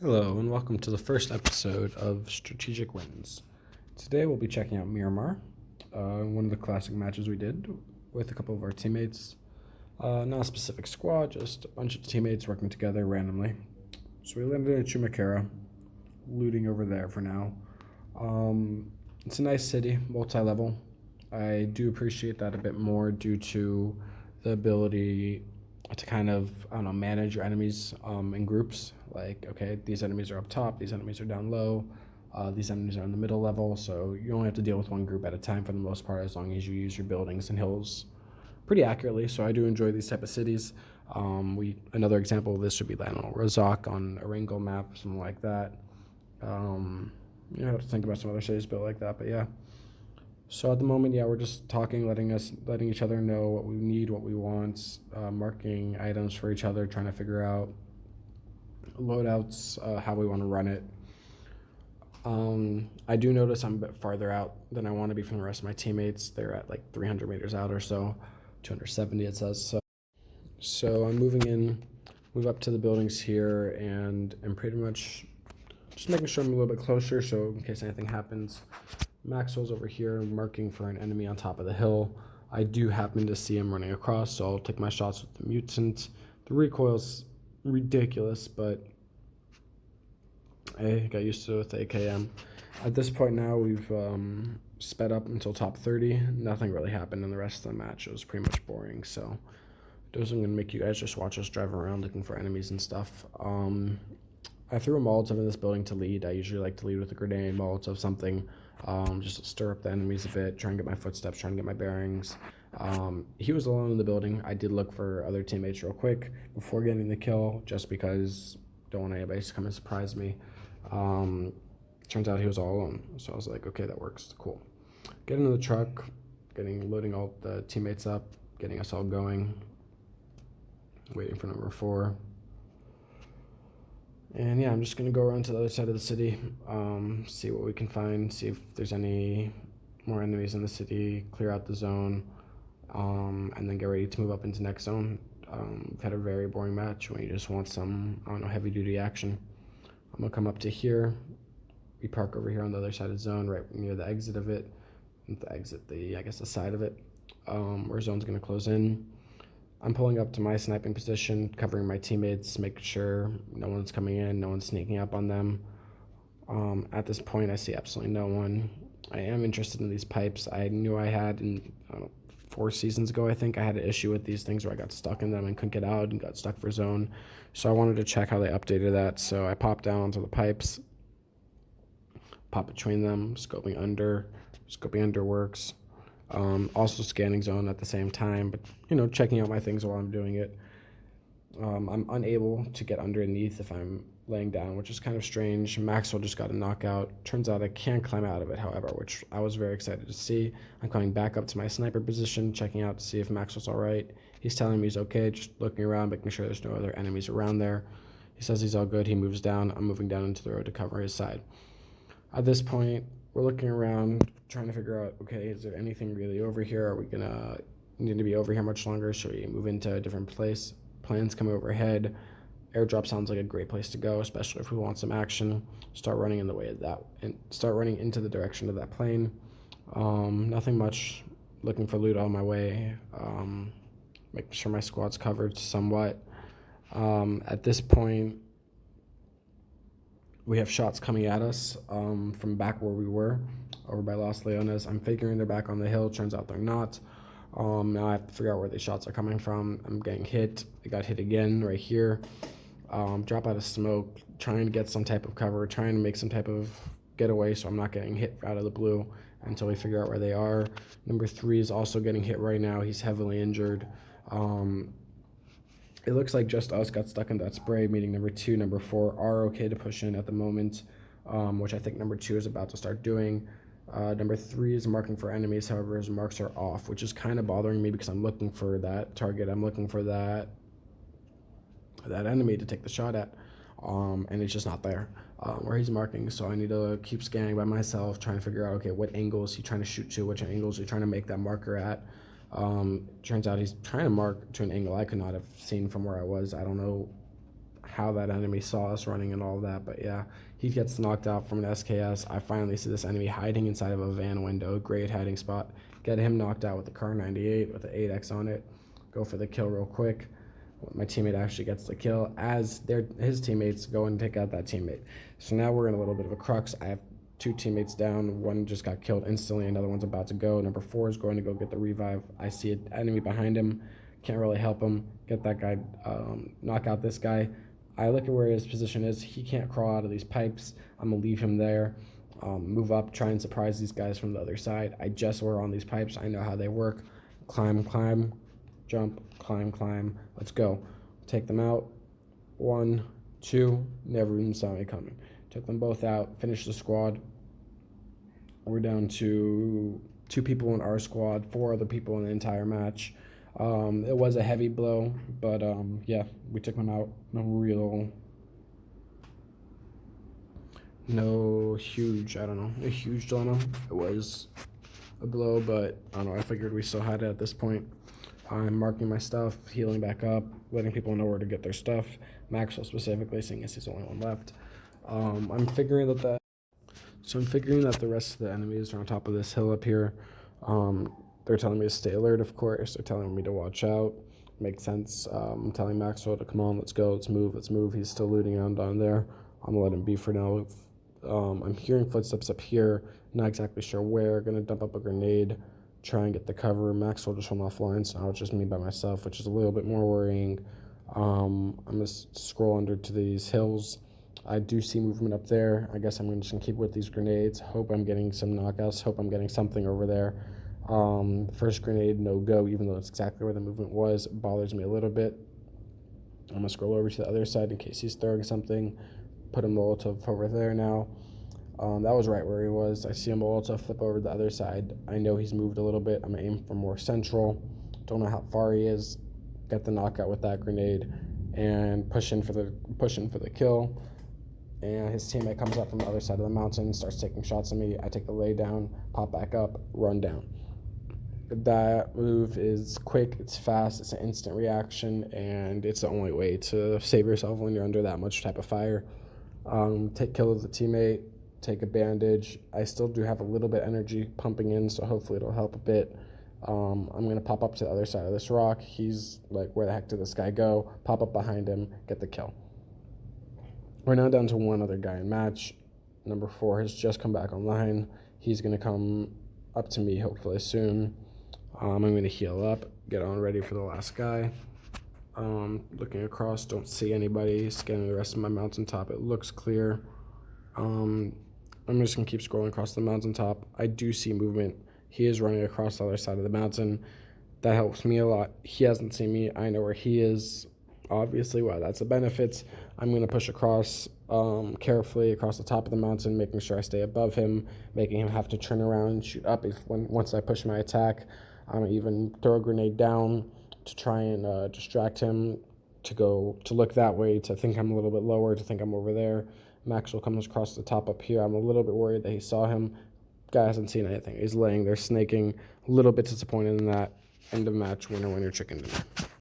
Hello, and welcome to the first episode of Strategic Wins. Today we'll be checking out Miramar, one of the classic matches we did with a couple of our teammates. Not a specific squad, just a bunch of teammates working together randomly. So we landed in Chumakara, looting over there for now. It's a nice city, multi-level. I do appreciate that a bit more due to the ability to kind of, manage your enemies in groups. Like, okay, these enemies are up top, these enemies are down low, these enemies are in the middle level, so you only have to deal with one group at a time for the most part, as long as you use your buildings and hills pretty accurately. So I do enjoy these type of cities. Another example of this would be, I don't know, Razak on a Ringo map, something like that. You have to think about some other cities built like that, but yeah. So at the moment, yeah, we're just talking, letting each other know what we need, what we want, marking items for each other, trying to figure out loadouts, how we want to run it. I do notice I'm a bit farther out than I want to be from the rest of my teammates. They're at like 300 meters out or so, 270 it says. So I'm move up to the buildings here, and I'm pretty much just making sure I'm a little bit closer, so in case anything happens. Maxwell's over here marking for an enemy on top of the hill. I do happen to see him running across, so I'll take my shots with the mutant. The recoil's ridiculous, but I got used to it with the AKM. At this point now, we've sped up until top 30. Nothing really happened in the rest of the match. It was pretty much boring, so it wasn't going to make you guys just watch us drive around looking for enemies and stuff. I threw a Molotov in this building to lead. I usually like to lead with a grenade, Molotov, something, just to stir up the enemies a bit, try and get my footsteps, try and get my bearings. He was alone in the building. I did look for other teammates real quick before getting the kill, just because don't want anybody to come and surprise me. Turns out he was all alone, so I was like, okay, that works, cool. Get into the truck, loading all the teammates up, getting us all going, waiting for number 4. And yeah, I'm just gonna go around to the other side of the city, see what we can find, see if there's any more enemies in the city, clear out the zone, and then get ready to move up into next zone. We've had a very boring match when you just want some, heavy duty action. I'm gonna come up to here. We park over here on the other side of the zone, right near the exit of it. The side of it, where zone's gonna close in. I'm pulling up to my sniping position, covering my teammates, making sure no one's coming in, no one's sneaking up on them. At this point, I see absolutely no one. I am interested in these pipes. I knew I had, 4 seasons ago, I think, I had an issue with these things where I got stuck in them and couldn't get out and got stuck for zone. So I wanted to check how they updated that. So I popped down onto the pipes, pop between them, scoping under works. Also scanning zone at the same time, but checking out my things while I'm doing it. I'm unable to get underneath if I'm laying down, which is kind of strange. Maxwell just got a knockout. Turns out I can climb out of it, however, which I was very excited to see. I'm coming back up to my sniper position, checking out to see if Maxwell's all right. He's telling me he's okay, just looking around, making sure there's no other enemies around there. He says he's all good. He moves down. I'm moving down into the road to cover his side. At this point, we're looking around, trying to figure out, okay, is there anything really over here? Are we gonna need to be over here much longer? Should we move into a different place? Planes come overhead. Airdrop sounds like a great place to go, especially if we want some action. Start running in the way of that, and start running into the direction of that plane. Nothing much. Looking for loot on my way. Making sure my squad's covered somewhat. At this point, we have shots coming at us from back where we were, over by Los Leones. I'm figuring they're back on the hill. Turns out they're not. Now I have to figure out where these shots are coming from. I'm getting hit. I got hit again right here. Drop out of smoke, trying to get some type of cover, trying to make some type of getaway so I'm not getting hit out of the blue until we figure out where they are. Number 3 is also getting hit right now. He's heavily injured. It looks like just us got stuck in that spray, meaning number 2, number 4 are okay to push in at the moment, which I think number 2 is about to start doing. Number 3 is marking for enemies, however, his marks are off, which is kind of bothering me because I'm looking for that target. I'm looking for that enemy to take the shot at, and it's just not there where he's marking. So I need to keep scanning by myself, trying to figure out, okay, what angle is he trying to shoot to, which angles he's trying to make that marker at. Turns out he's trying to mark to an angle I could not have seen from where I was. I don't know how that enemy saw us running and all that, but yeah, he gets knocked out from an SKS. I finally see this enemy hiding inside of a van window. Great hiding spot. Get him knocked out with the Car 98 with the 8X on it. Go for the kill real quick. My teammate actually gets the kill as his teammates go and take out that teammate. So now we're in a little bit of a crux. I have 2 teammates down. One just got killed instantly. Another one's about to go. Number 4 is going to go get the revive. I see an enemy behind him. Can't really help him. Get that guy, knock out this guy. I look at where his position is. He can't crawl out of these pipes. I'm going to leave him there. Move up, try and surprise these guys from the other side. I just were on these pipes. I know how they work. Climb, jump, climb. Let's go. Take them out. 1, 2. Never even saw me coming. Took them both out. Finished the squad. We're down to 2 people in our squad, 4 other people in the entire match. It was a heavy blow, but yeah, we took them out. No huge, a huge dilemma. It was a blow, but I don't know, I figured we still had it at this point. I'm marking my stuff, healing back up, letting people know where to get their stuff. Maxwell specifically, seeing as he's the only one left. I'm figuring that the rest of the enemies are on top of this hill up here. They're telling me to stay alert, of course. They're telling me to watch out. Makes sense. I'm telling Maxwell to come on, let's go, let's move. He's still looting around down there. I'm gonna let him be for now. I'm hearing footsteps up here, not exactly sure where. Gonna dump up a grenade, try and get the cover. Maxwell just went offline, so now it's just me by myself, which is a little bit more worrying. I'm gonna scroll under to these hills. I do see movement up there. I guess I'm just gonna keep with these grenades. Hope I'm getting some knockouts. Hope I'm getting something over there. First grenade, no go, even though it's exactly where the movement was. It bothers me a little bit. I'm gonna scroll over to the other side in case he's throwing something. Put a Molotov over there now. That was right where he was. I see a Molotov flip over the other side. I know he's moved a little bit. I'm gonna aim for more central. Don't know how far he is. Get the knockout with that grenade and push in for the kill. And his teammate comes up from the other side of the mountain, starts taking shots at me. I take the lay down, pop back up, run down. That move is quick, it's fast, it's an instant reaction, and it's the only way to save yourself when you're under that much type of fire. Take kill of the teammate, take a bandage. I still do have a little bit of energy pumping in, so hopefully it'll help a bit. I'm going to pop up to the other side of this rock. He's like, where the heck did this guy go? Pop up behind him, get the kill. We're now down to 1 other guy in match. Number 4 has just come back online. He's going to come up to me hopefully soon. I'm going to heal up, get on ready for the last guy. Looking across, don't see anybody. Scanning the rest of my mountaintop, it looks clear. I'm just going to keep scrolling across the mountaintop. I do see movement. He is running across the other side of the mountain. That helps me a lot. He hasn't seen me. I know where he is. Obviously, wow, that's a benefit. I'm going to push across carefully across the top of the mountain, making sure I stay above him, making him have to turn around and shoot up once I push my attack. I'm going to even throw a grenade down to try and distract him to look that way, to think I'm a little bit lower, to think I'm over there. Maxwell comes across the top up here. I'm a little bit worried that he saw him. Guy hasn't seen anything. He's laying there snaking. A little bit disappointed in that. End of match, winner, chicken dinner.